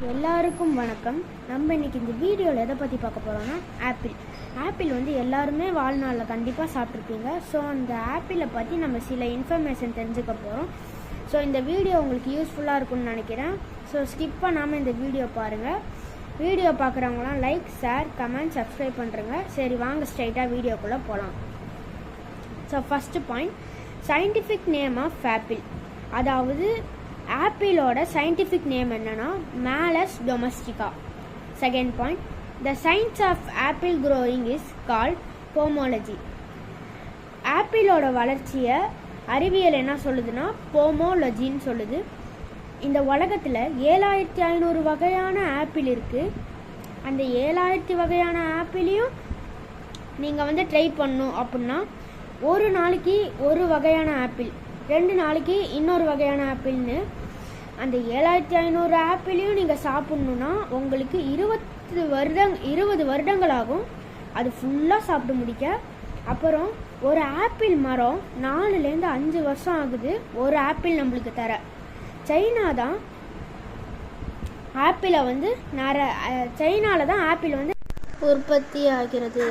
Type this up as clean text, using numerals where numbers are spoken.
எல்லாருக்கும் வணக்கம். நம்ம இன்னைக்கு இந்த வீடியோவில் எதை பற்றி பார்க்க போகிறோம்னா ஆப்பிள் வந்து எல்லாருமே வாழ்நாளில் கண்டிப்பாக சாப்பிட்ருப்பீங்க. ஸோ அந்த ஆப்பிளை பற்றி நம்ம சில இன்ஃபர்மேஷன் தெரிஞ்சுக்க போகிறோம். ஸோ இந்த வீடியோ உங்களுக்கு யூஸ்ஃபுல்லாக இருக்கும்னு நினைக்கிறேன். ஸோ ஸ்கிப் பண்ணாமல் இந்த வீடியோ பாருங்கள். வீடியோ பார்க்குறவங்களாம் லைக், ஷேர், கமெண்ட், சப்ஸ்கிரைப் பண்ணுறங்க. சரி, வாங்க ஸ்ட்ரைட்டாக வீடியோக்குள்ளே போகலாம். So first point, scientific name of apple. அதாவது ஆப்பிளோட சயின்டிஃபிக் நேம் என்னன்னா Malus domestica. Second point, the science of apple growing is called pomology. ஆப்பிளோட வளர்ச்சியை அறிவியல் என்ன சொல்லுதுன்னா போமோலஜின்னு சொல்லுது. இந்த உலகத்தில் 7500 வகையான ஆப்பிள் இருக்குது. அந்த 7000 வகையான ஆப்பிளையும் நீங்கள் வந்து ட்ரை பண்ணணும் அப்படின்னா ஒரு நாளைக்கு ஒரு வகையான ஆப்பிள், 2 நாளைக்கு இன்னொரு வகையான ஆப்பிள்னு அந்த 7500 ஆப்பிளையும் நீங்கள் சாப்பிட்ணுன்னா உங்களுக்கு 20 வருடங்களாகும் அது ஃபுல்லாக சாப்பிட்டு முடிக்க. அப்புறம் ஒரு ஆப்பிள் மரம் 4லேருந்து 5 வருஷம் ஆகுது ஒரு ஆப்பிள் நம்மளுக்கு தர. சைனா தான் ஆப்பிளை வந்து சைனாவில் தான் ஆப்பிள் வந்து உற்பத்தி ஆகிறது.